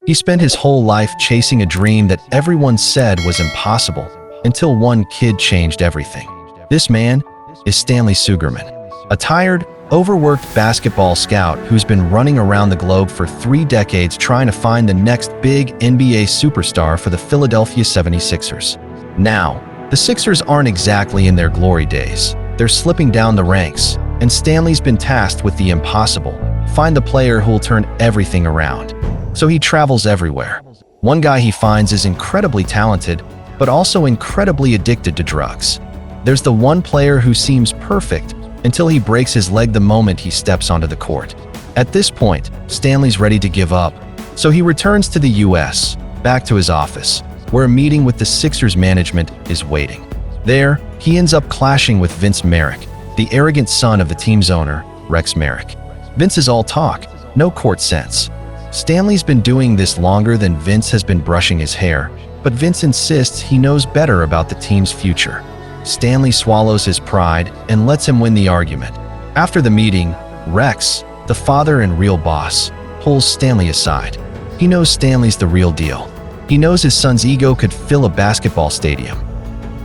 He spent his whole life chasing a dream that everyone said was impossible, until one kid changed everything. This man is Stanley Sugerman, a tired, overworked basketball scout who's been running around the globe for 3 decades trying to find the next big NBA superstar for the Philadelphia 76ers. Now, the Sixers aren't exactly in their glory days. They're slipping down the ranks, and Stanley's been tasked with the impossible: find the player who'll turn everything around. So he travels everywhere. One guy he finds is incredibly talented, but also incredibly addicted to drugs. There's the one player who seems perfect until he breaks his leg the moment he steps onto the court. At this point, Stanley's ready to give up, so he returns to the US, back to his office, where a meeting with the Sixers management is waiting. There, he ends up clashing with Vince Merrick, the arrogant son of the team's owner, Rex Merrick. Vince is all talk, no court sense. Stanley's been doing this longer than Vince has been brushing his hair, but Vince insists he knows better about the team's future. Stanley swallows his pride and lets him win the argument. After the meeting, Rex, the father and real boss, pulls Stanley aside. He knows Stanley's the real deal. He knows his son's ego could fill a basketball stadium.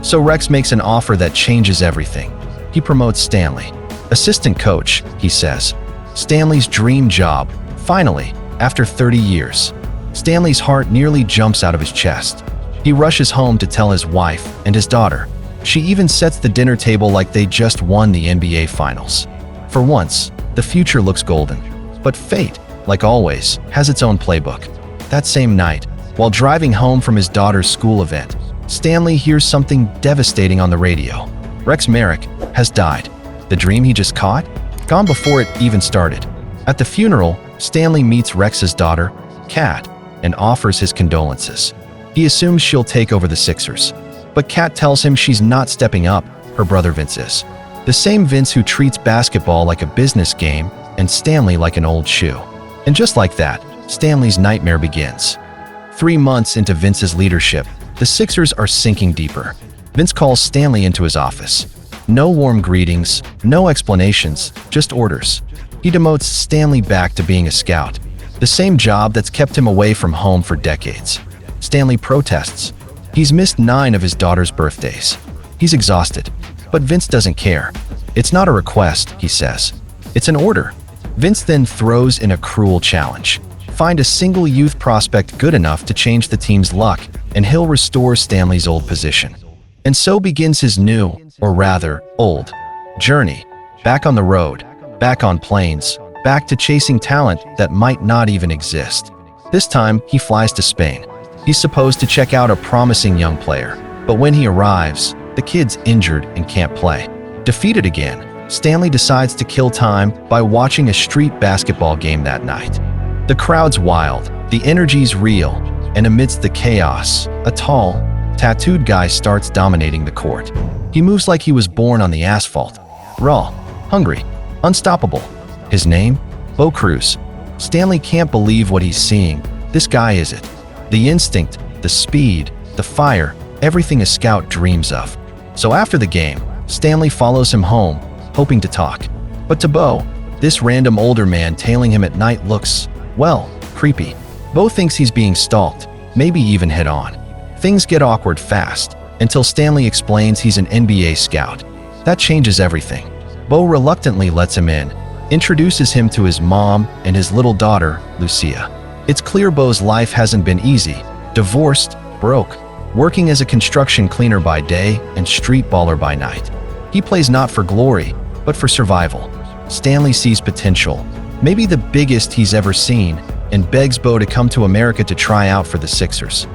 So Rex makes an offer that changes everything. He promotes Stanley. Assistant coach, he says. Stanley's dream job, finally, after 30 years. Stanley's heart nearly jumps out of his chest. He rushes home to tell his wife and his daughter. She even sets the dinner table like they just won the NBA Finals. For once, the future looks golden. But fate, like always, has its own playbook. That same night, while driving home from his daughter's school event, Stanley hears something devastating on the radio. Rex Merrick has died. The dream he just caught? Gone before it even started. At the funeral, Stanley meets Rex's daughter, Kat, and offers his condolences. He assumes she'll take over the Sixers. But Kat tells him she's not stepping up, her brother Vince is. The same Vince who treats basketball like a business game and Stanley like an old shoe. And just like that, Stanley's nightmare begins. 3 months into Vince's leadership, the Sixers are sinking deeper. Vince calls Stanley into his office. No warm greetings, no explanations, just orders. He demotes Stanley back to being a scout, the same job that's kept him away from home for decades. Stanley protests. He's missed 9 of his daughter's birthdays. He's exhausted, but Vince doesn't care. It's not a request, he says. It's an order. Vince then throws in a cruel challenge. Find a single youth prospect good enough to change the team's luck, and he'll restore Stanley's old position. And so begins his new, or rather, old, journey. Back on the road, back on planes, back to chasing talent that might not even exist. This time, he flies to Spain. He's supposed to check out a promising young player, but when he arrives, the kid's injured and can't play. Defeated again, Stanley decides to kill time by watching a street basketball game that night. The crowd's wild, the energy's real, and amidst the chaos, a tall, tattooed guy starts dominating the court. He moves like he was born on the asphalt. Raw, hungry, unstoppable. His name? Bo Cruz. Stanley can't believe what he's seeing. This guy is it. The instinct, the speed, the fire, everything a scout dreams of. So after the game, Stanley follows him home, hoping to talk. But to Bo, this random older man tailing him at night looks, well, creepy. Bo thinks he's being stalked, maybe even hit on. Things get awkward fast, until Stanley explains he's an NBA scout. That changes everything. Bo reluctantly lets him in, introduces him to his mom and his little daughter, Lucia. It's clear Bo's life hasn't been easy. Divorced, broke, working as a construction cleaner by day and street baller by night. He plays not for glory, but for survival. Stanley sees potential, maybe the biggest he's ever seen, and begs Bo to come to America to try out for the Sixers.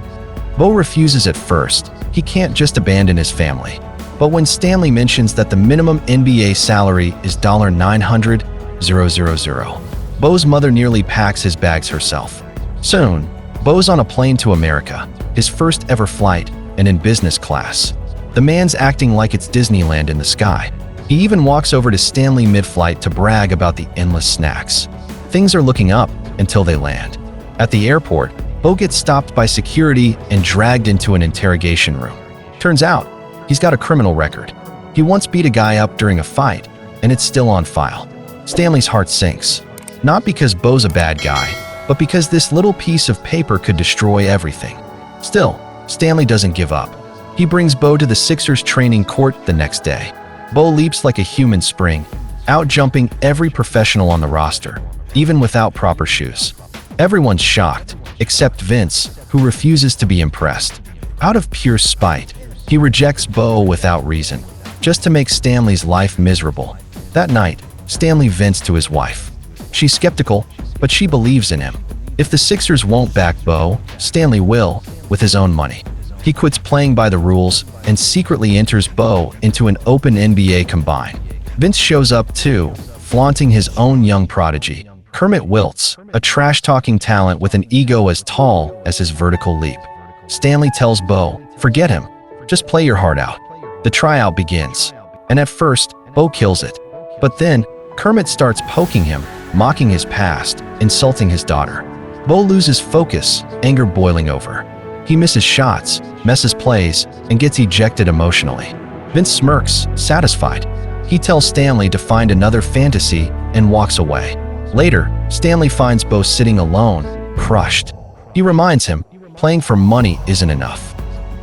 Bo refuses at first. He can't just abandon his family. But when Stanley mentions that the minimum NBA salary is $900,000, Bo's mother nearly packs his bags herself. Soon, Bo's on a plane to America, his first ever flight, and in business class. The man's acting like it's Disneyland in the sky. He even walks over to Stanley mid-flight to brag about the endless snacks. Things are looking up until they land. At the airport, Bo gets stopped by security and dragged into an interrogation room. Turns out, he's got a criminal record. He once beat a guy up during a fight, and it's still on file. Stanley's heart sinks. Not because Bo's a bad guy, but because this little piece of paper could destroy everything. Still, Stanley doesn't give up. He brings Bo to the Sixers training court the next day. Bo leaps like a human spring, out-jumping every professional on the roster, even without proper shoes. Everyone's shocked, except Vince, who refuses to be impressed. Out of pure spite, he rejects Bo without reason, just to make Stanley's life miserable. That night, Stanley vents to his wife. She's skeptical, but she believes in him. If the Sixers won't back Bo, Stanley will, with his own money. He quits playing by the rules and secretly enters Bo into an open NBA combine. Vince shows up too, flaunting his own young prodigy, Kermit Wiltz, a trash-talking talent with an ego as tall as his vertical leap. Stanley tells Bo, "Forget him, just play your heart out." The tryout begins, and at first, Bo kills it. But then, Kermit starts poking him, mocking his past, insulting his daughter. Bo loses focus, anger boiling over. He misses shots, messes plays, and gets ejected emotionally. Vince smirks, satisfied. He tells Stanley to find another fantasy and walks away. Later, Stanley finds Bo sitting alone, crushed. He reminds him, playing for money isn't enough.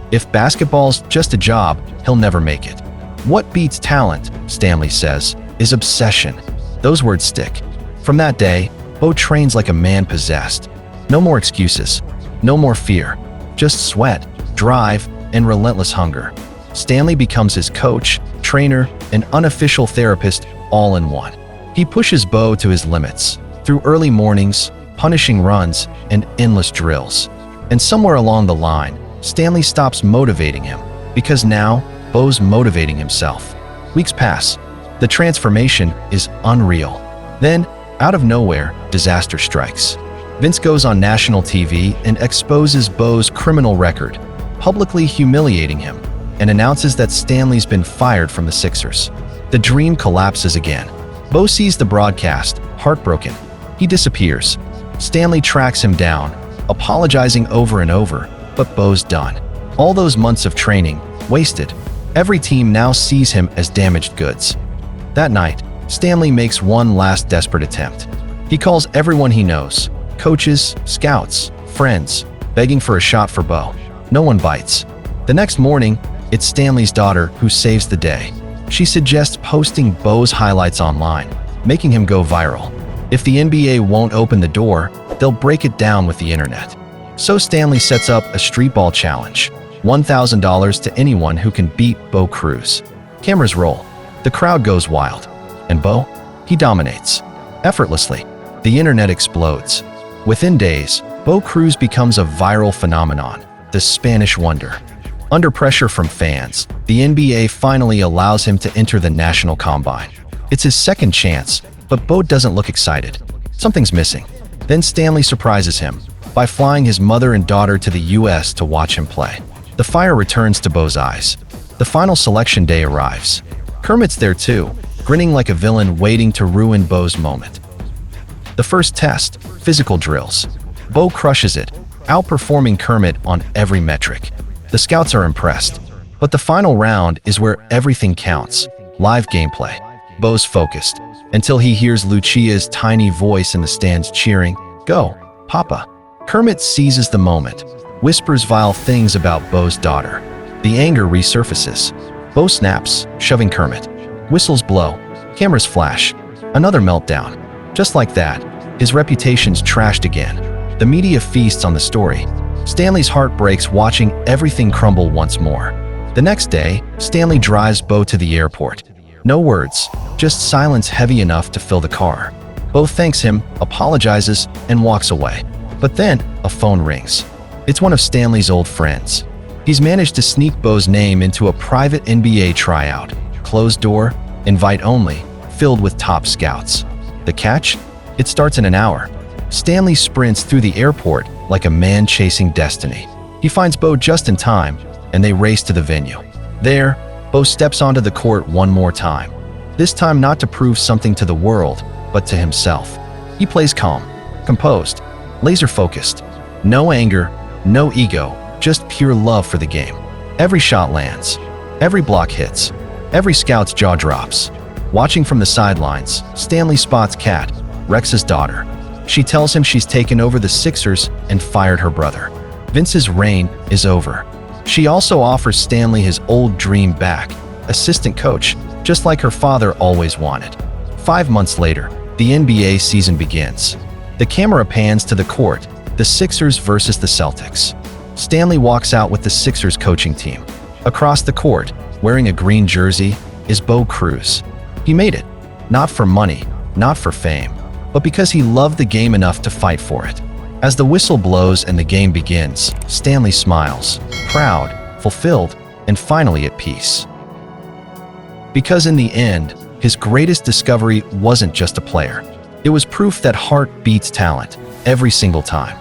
If basketball's just a job, he'll never make it. What beats talent, Stanley says, is obsession. Those words stick. From that day, Bo trains like a man possessed. No more excuses. No more fear. Just sweat, drive, and relentless hunger. Stanley becomes his coach, trainer, and unofficial therapist all in one. He pushes Bo to his limits, through early mornings, punishing runs, and endless drills. And somewhere along the line, Stanley stops motivating him, because now, Bo's motivating himself. Weeks pass. The transformation is unreal. Then, out of nowhere, disaster strikes. Vince goes on national TV and exposes Bo's criminal record, publicly humiliating him, and announces that Stanley's been fired from the Sixers. The dream collapses again. Bo sees the broadcast, heartbroken. He disappears. Stanley tracks him down, apologizing over and over, but Bo's done. All those months of training, wasted. Every team now sees him as damaged goods. That night, Stanley makes one last desperate attempt. He calls everyone he knows, coaches, scouts, friends, begging for a shot for Bo. No one bites. The next morning, it's Stanley's daughter who saves the day. She suggests posting Bo's highlights online, making him go viral. If the NBA won't open the door, they'll break it down with the internet. So Stanley sets up a street ball challenge, $1,000 to anyone who can beat Bo Cruz. Cameras roll. The crowd goes wild. And Bo? He dominates. Effortlessly. The internet explodes. Within days, Bo Cruz becomes a viral phenomenon, the Spanish Wonder. Under pressure from fans, the NBA finally allows him to enter the National Combine. It's his second chance, but Bo doesn't look excited. Something's missing. Then Stanley surprises him by flying his mother and daughter to the US to watch him play. The fire returns to Bo's eyes. The final selection day arrives. Kermit's there too, grinning like a villain waiting to ruin Bo's moment. The first test, physical drills. Bo crushes it, outperforming Kermit on every metric. The scouts are impressed. But the final round is where everything counts. Live gameplay. Bo's focused, until he hears Lucia's tiny voice in the stands cheering, "Go, Papa." Kermit seizes the moment, whispers vile things about Bo's daughter. The anger resurfaces. Bo snaps, shoving Kermit. Whistles blow. Cameras flash. Another meltdown. Just like that, his reputation's trashed again. The media feasts on the story. Stanley's heart breaks watching everything crumble once more. The next day, Stanley drives Bo to the airport. No words, just silence heavy enough to fill the car. Bo thanks him, apologizes, and walks away. But then, a phone rings. It's one of Stanley's old friends. He's managed to sneak Bo's name into a private NBA tryout. Closed door, invite only, filled with top scouts. The catch? It starts in an hour. Stanley sprints through the airport like a man chasing destiny. He finds Bo just in time, and they race to the venue. There, Bo steps onto the court one more time. This time not to prove something to the world, but to himself. He plays calm, composed, laser-focused. No anger, no ego, just pure love for the game. Every shot lands. Every block hits. Every scout's jaw drops. Watching from the sidelines, Stanley spots Kat, Rex's daughter. She tells him she's taken over the Sixers and fired her brother. Vince's reign is over. She also offers Stanley his old dream back, assistant coach, just like her father always wanted. 5 months later, the NBA season begins. The camera pans to the court, the Sixers versus the Celtics. Stanley walks out with the Sixers coaching team. Across the court, wearing a green jersey, is Bo Cruz. He made it, not for money, not for fame, but because he loved the game enough to fight for it. As the whistle blows and the game begins, Stanley smiles, proud, fulfilled, and finally at peace. Because in the end, his greatest discovery wasn't just a player. It was proof that heart beats talent every single time.